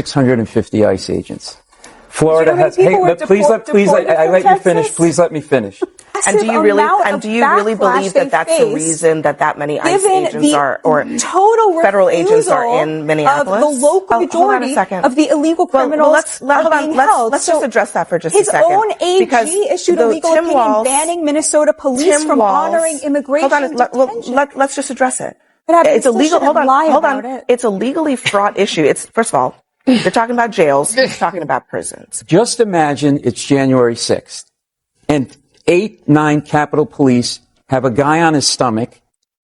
650 ICE agents. Florida has. Hey, please let you finish. Please let me finish. And do you really believe that that's the reason that many ICE agents are, or federal agents are in Minneapolis? Of the local majority of the illegal criminals let's just address that for just a second. His own AG issued a legal opinion banning Minnesota police from honoring immigration detention. Let's just address it. It's illegal. Hold on. It's a legally fraught issue. It's, first of all, you're talking about jails. You're talking about prisons. Just imagine it's January 6th and 8-9 Capitol Police have a guy on his stomach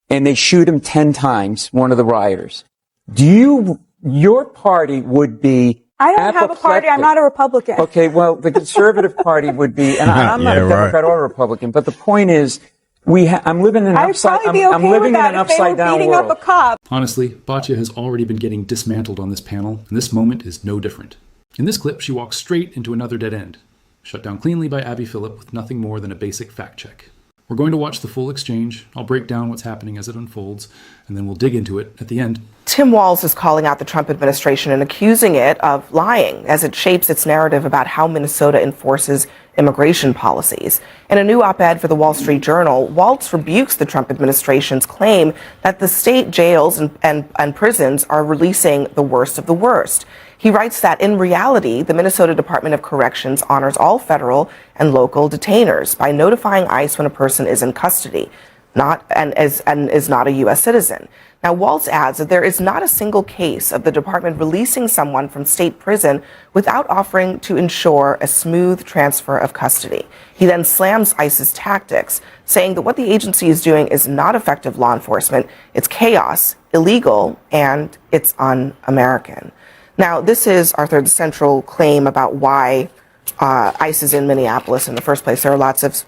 and they shoot him 10 times, one of the rioters. Your party would be I don't have a party. I'm not a Republican. Okay, well, the conservative party would be, and I'm not a Democrat or a Republican, but the point is, I'm living in an upside down world. Up a cop. Honestly, Batya has already been getting dismantled on this panel, and this moment is no different. In this clip, she walks straight into another dead end, shut down cleanly by Phillip with nothing more than a basic fact check. We're going to watch the full exchange. I'll break down what's happening as it unfolds, and then we'll dig into it at the end. Tim Walz is calling out the Trump administration and accusing it of lying as it shapes its narrative about how Minnesota enforces immigration policies. In a new op-ed for the Wall Street Journal, Walz rebukes the Trump administration's claim that the state jails and prisons are releasing the worst of the worst. He writes that in reality, the Minnesota Department of Corrections honors all federal and local detainers by notifying ICE when a person is in custody, and is not a U.S. citizen. Now, Walz adds that there is not a single case of the department releasing someone from state prison without offering to ensure a smooth transfer of custody. He then slams ICE's tactics, saying that what the agency is doing is not effective law enforcement, it's chaos, illegal, and it's un-American. Now, this is, Arthur, the central claim about why ICE is in Minneapolis in the first place. There are lots of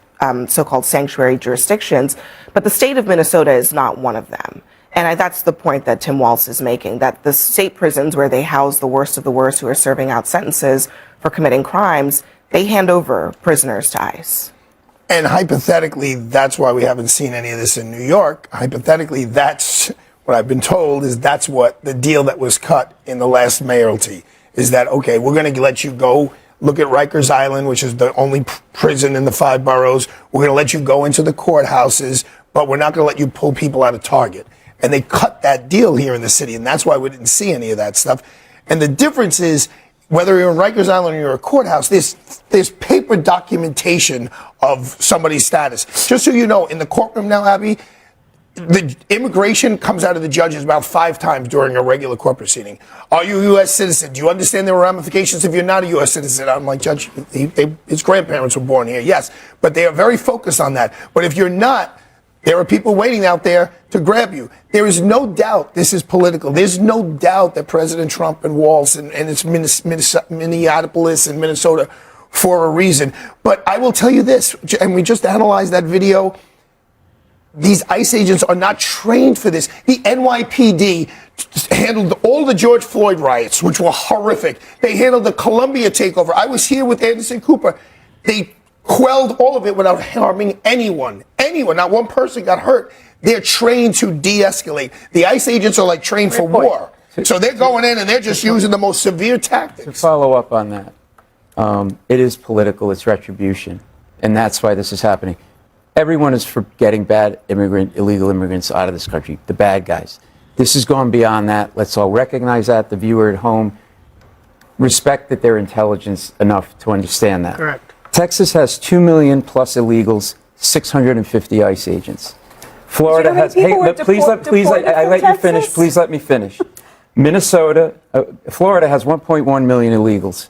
so-called sanctuary jurisdictions, but the state of Minnesota is not one of them. And that's the point that Tim Walz is making, that the state prisons where they house the worst of the worst who are serving out sentences for committing crimes, they hand over prisoners to ICE. And hypothetically, that's why we haven't seen any of this in New York. Hypothetically, that's what I've been told is that's what the deal that was cut in the last mayoralty is that, okay, we're going to let you go look at Rikers Island, which is the only prison in the 5 boroughs. We're going to let you go into the courthouses, but we're not going to let you pull people out of Target. And they cut that deal here in the city, and that's why we didn't see any of that stuff. And the difference is, whether you're in Rikers Island or you're a courthouse, there's paper documentation of somebody's status. Just so you know, in the courtroom now, Abby, the immigration comes out of the judges about 5 times during a regular court proceeding. Are you a U.S. citizen? Do you understand the ramifications if you're not a U.S. citizen? I'm like, Judge, his grandparents were born here. Yes, but they are very focused on that. But if you're not, there are people waiting out there to grab you. There is no doubt this is political. There's no doubt that President Trump and Walz and it's Minneapolis and Minnesota for a reason. But I will tell you this, and we just analyzed that video. These ICE agents are not trained for this. The NYPD handled all the George Floyd riots, which were horrific. They handled the Columbia takeover. I was here with Anderson Cooper. They quelled all of it without harming anyone. Not one person got hurt. They're trained to de-escalate. The ICE agents are like trained for war. So they're going in and they're just using the most severe tactics. To follow up on that, it is political, it's retribution, and that's why this is happening. Everyone is for getting illegal immigrants out of this country, the bad guys. This has gone beyond that. Let's all recognize that. The viewer at home, respect that they're intelligent enough to understand that. Correct. Texas has 2 million plus illegals, 650 ICE agents. Florida has, please let me finish. Florida has 1.1 million illegals,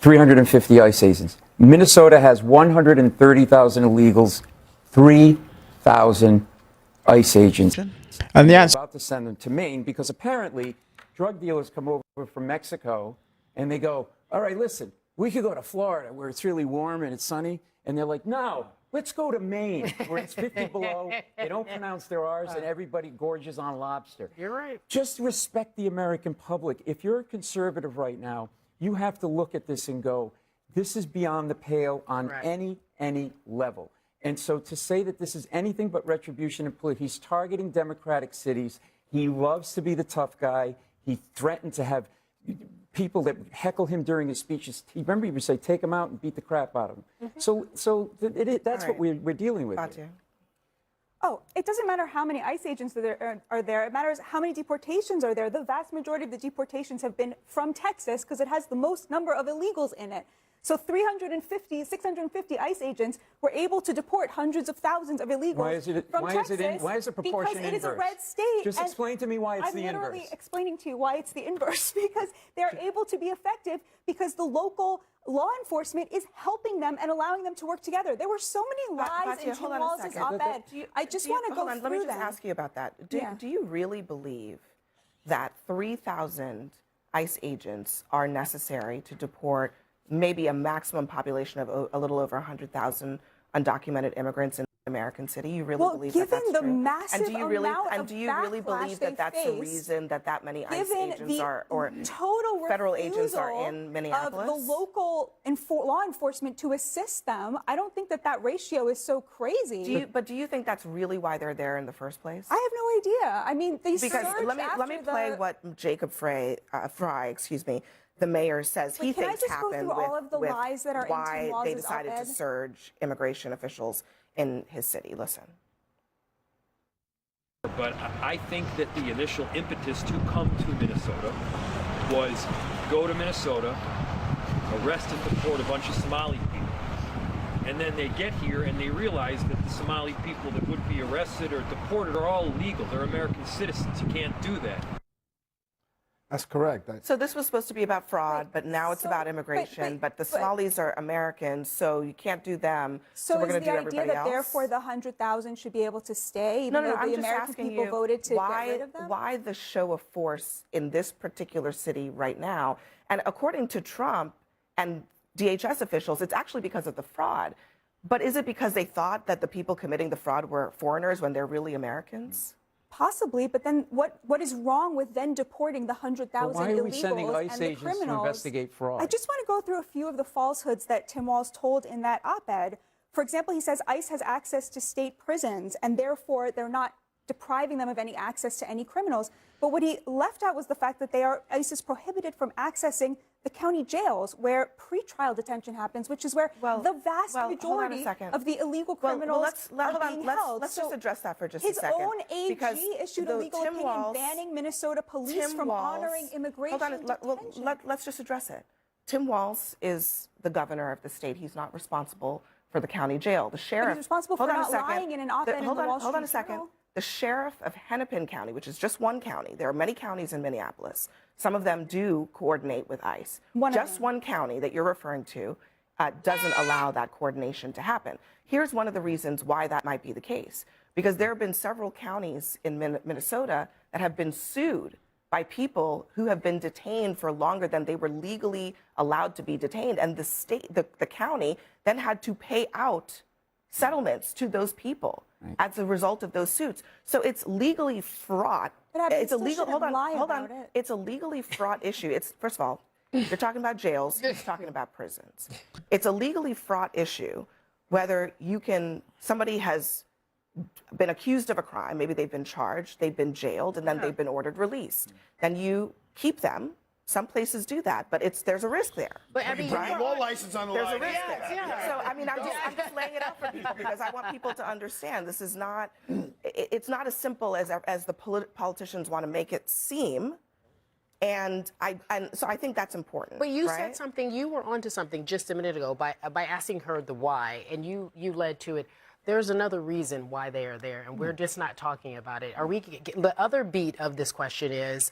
350 ICE agents. Minnesota has 130,000 illegals, 3,000 ICE agents. And the answer about to send them to Maine because apparently drug dealers come over from Mexico and they go, all right, listen, we could go to Florida where it's really warm and it's sunny. And they're like, no, let's go to Maine where it's 50 below. They don't pronounce their R's and everybody gorges on lobster. You're right. Just respect the American public. If you're a conservative right now, you have to look at this and go, this is beyond the pale on any level. And so to say that this is anything but retribution and political, he's targeting Democratic cities. He loves to be the tough guy. He threatened to have people that heckle him during his speeches, remember he would say, take him out and beat the crap out of him. That's what we're dealing with. Batya. Oh, it doesn't matter how many ICE agents are there. It matters how many deportations are there. The vast majority of the deportations have been from Texas because it has the most number of illegals in it. So 650 ICE agents were able to deport hundreds of thousands of illegals from Texas. Why is the proportion because it is a inverse? red state. Just explain to me why it's the inverse. I'm literally explaining to you why it's the inverse, because they're able to be effective because the local law enforcement is helping them and allowing them to work together. There were so many lies in Tim Walz's op-ed. I just want to go through them. Let me just ask you about that. Do you really believe that 3,000 ICE agents are necessary to deport maybe a maximum population of a little over 100,000 undocumented immigrants in American city? You really believe that that's true? Given the massive and do you really, amount and of do you really believe that that's the reason that many ICE agents are, or total federal agents are in Minneapolis? Of the local law enforcement to assist them, I don't think that ratio is so crazy. But do you think that's really why they're there in the first place? I have no idea. I mean, because let me play what Jacob Fry, the mayor, says he thinks happened with all of the lies that are why in they decided to surge immigration officials in his city. Listen. But I think that the initial impetus to come to Minnesota was go to Minnesota, arrest and deport a bunch of Somali people. And then they get here and they realize that the Somali people that would be arrested or deported are all illegal. They're American citizens. You can't do that. That's correct. So this was supposed to be about fraud, but now it's about immigration. But the Somalis are Americans, so you can't do them. So we're going to do everybody else. So is the idea that therefore the 100,000 should be able to stay, even though the American people voted to get rid of them? Why the show of force in this particular city right now? And according to Trump and DHS officials, it's actually because of the fraud. But is it because they thought that the people committing the fraud were foreigners when they're really Americans? Possibly, but then what is wrong with then deporting the 100,000 illegals why are we sending ICE and the agents criminals? to investigate fraud? I just want to go through a few of the falsehoods that Tim Walz told in that op-ed. For example, he says ICE has access to state prisons, and therefore they're not depriving them of any access to any criminals. But what he left out was the fact that ICE is prohibited from accessing the county jails where pretrial detention happens, which is where the vast majority of the illegal criminals are being held. Let's just address that for just a second. His own AG issued a legal opinion banning Minnesota police from honoring immigration detention. Let's just address it. Tim Walz is the governor of the state. He's not responsible for the county jail. The sheriff. But he's responsible for not lying in an op-ed in the Wall Street Journal. Hold on a second. The sheriff of Hennepin County, which is just one county, there are many counties in Minneapolis. Some of them do coordinate with ICE. Just one county that you're referring to doesn't allow that coordination to happen. Here's one of the reasons why that might be the case. Because there have been several counties in Minnesota that have been sued by people who have been detained for longer than they were legally allowed to be detained. And the county then had to pay out settlements to those people as a result of those suits. So it's legally fraught. It's a legal. Hold on. It's a legally fraught issue. It's, first of all, you're talking about jails. He's talking about prisons. It's a legally fraught issue. Whether somebody has been accused of a crime, maybe they've been charged, they've been jailed, and then they've been ordered released. Then you keep them. Some places do that, but there's a risk there. But I mean, law license on the line. There's a risk there. So I mean, I'm just laying it out for people because I want people to understand this is not. It's not as simple as the politicians want to make it seem. And so I think that's important. But you said something. You were onto something just a minute ago by asking her the why, and you led to it. There's another reason why they are there, and we're just not talking about it. The other beat of this question is,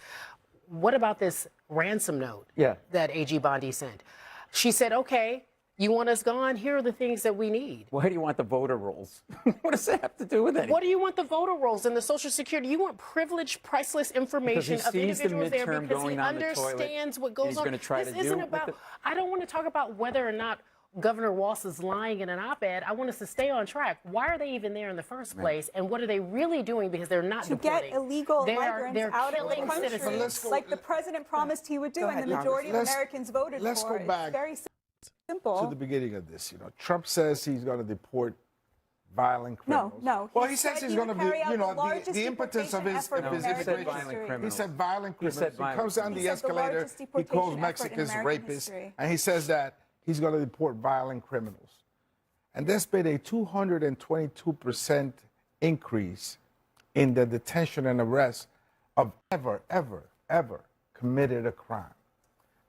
what about this ransom note that AG Bondi sent? She said, okay, you want us gone? Here are the things that we need. Why do you want the voter rolls? What does that have to do with anything? What do you want the voter rolls and the Social Security? You want privileged, priceless information of individuals there because he understands what goes on. This isn't about, I don't want to talk about whether or not Governor Walz is lying in an op-ed. I want us to stay on track. Why are they even there in the first place? And what are they really doing? Because they're not deporting. To get illegal migrants out of the country, like the president promised he would do, and the majority of Americans voted for. Let's go back it's very simple. to the beginning of this. Trump says he's going to deport violent criminals. no. Well, He he says said he's he going would to be, carry out you the know, largest the impetus of his, deportation effort in he said American violent history. criminals. He said violent He criminals. said He violent comes down criminals. the He said the escalator. largest He deportation calls effort in Mexicans American rapists, history. and he says that he's going to deport violent criminals. And there's been a 222% increase in the detention and arrest of ever committed a crime.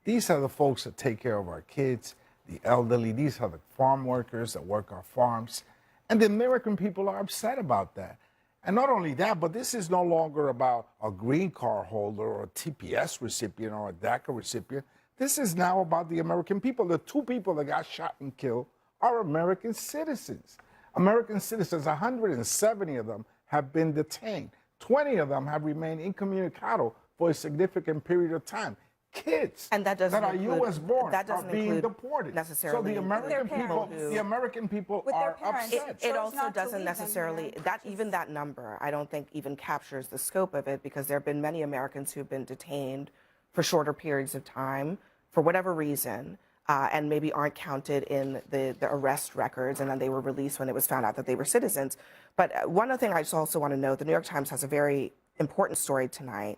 These are the folks that take care of our kids, the elderly. These are the farm workers that work our farms. And the American people are upset about that. And not only that, but this is no longer about a green card holder or a TPS recipient or a DACA recipient. This is now about the American people. The 2 people that got shot and killed are American citizens. American citizens, 170 of them have been detained. 20 of them have remained incommunicado for a significant period of time. Kids And that doesn't are include- U.S. born that are doesn't being include deported. necessarily So the American their people, parents. the American people With their are parents. upset. It chose also not to doesn't leave them necessarily, here, that which even is- that number, I don't think even captures the scope of it, because there have been many Americans who've been detained for shorter periods of time for whatever reason, and maybe aren't counted in the arrest records, and then they were released when it was found out that they were citizens. But one other thing I just also want to note, the New York Times has a very important story tonight,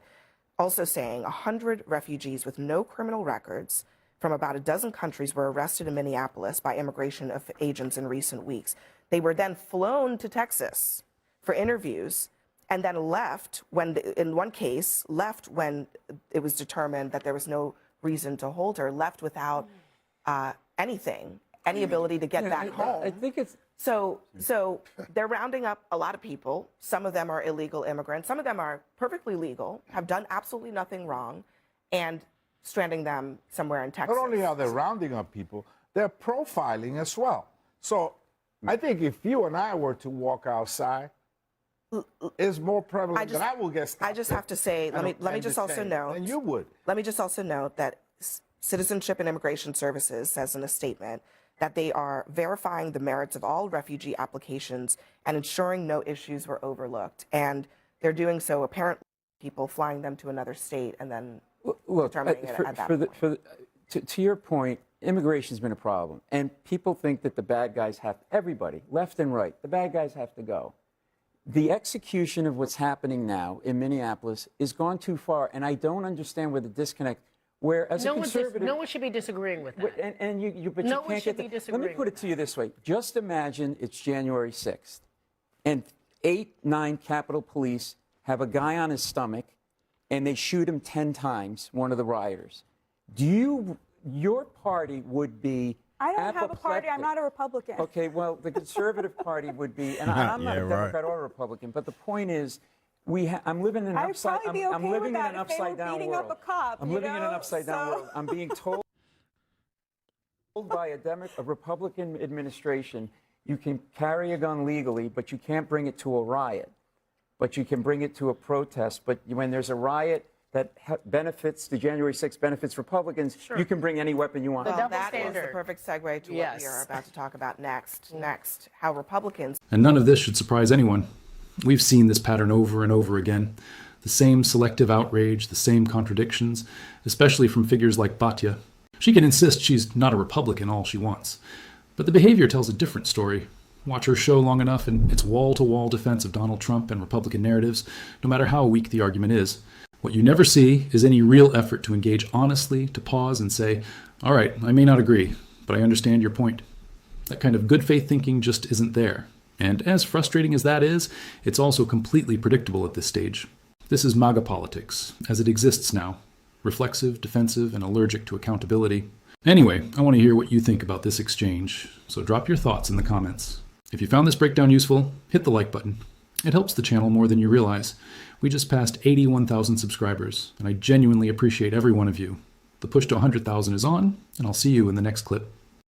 also saying 100 refugees with no criminal records from about a dozen countries were arrested in Minneapolis by immigration agents in recent weeks. They were then flown to Texas for interviews and then left when, in one case, left when it was determined that there was no reason to hold her, left without anything, any ability to get back home. I think it's So they're rounding up a lot of people. Some of them are illegal immigrants. Some of them are perfectly legal, have done absolutely nothing wrong, and stranding them somewhere in Texas. Not only are they rounding up people, they're profiling as well. So I think if you and I were to walk outside, it's more prevalent that I will get stopped. I just have to say, let me just also note. And you would. Let me just also note that Citizenship and Immigration Services says in a statement that they are verifying the merits of all refugee applications and ensuring no issues were overlooked. And they're doing so, apparently, people flying them to another state and then determining it at that point. To your point, immigration's been a problem. And people think that the bad guys everybody, left and right, the bad guys have to go. The execution of what's happening now in Minneapolis is gone too far, and I don't understand where the disconnect. Where as a conservative, no one should be disagreeing with that. but No you one can't should get be the, Let me disagreeing put it with to you this way: just imagine it's January 6th, and 8, 9 Capitol Police have a guy on his stomach, and they shoot him 10 times. One of the rioters. Your party would be. I don't have a party. I'm not a Republican. Okay, well, the Conservative Party would be, and I'm not a Democrat or a Republican, but the point is, I'm living in an I'd probably be okay I'm living with in an that if they were upside down beating world. up a cop, I'm you living in an know? upside down So- world. I'm being told by a Republican administration, you can carry a gun legally, but you can't bring it to a riot. But you can bring it to a protest. But when there's a riot that benefits, the January 6th benefits Republicans, you can bring any weapon you want. Well, double that is standard. the perfect segue to what Yes. we are about to talk about next. Next, how Republicans And none of this should surprise anyone. We've seen this pattern over and over again. The same selective outrage, the same contradictions, especially from figures like Batya. She can insist she's not a Republican all she wants. But the behavior tells a different story. Watch her show long enough and it's wall-to-wall defense of Donald Trump and Republican narratives, no matter how weak the argument is. What you never see is any real effort to engage honestly, to pause and say, all right, I may not agree, but I understand your point. That kind of good faith thinking just isn't there. And as frustrating as that is, it's also completely predictable at this stage. This is MAGA politics, as it exists now. Reflexive, defensive, and allergic to accountability. Anyway, I want to hear what you think about this exchange, so drop your thoughts in the comments. If you found this breakdown useful, hit the like button. It helps the channel more than you realize. We just passed 81,000 subscribers, and I genuinely appreciate every one of you. The push to 100,000 is on, and I'll see you in the next clip.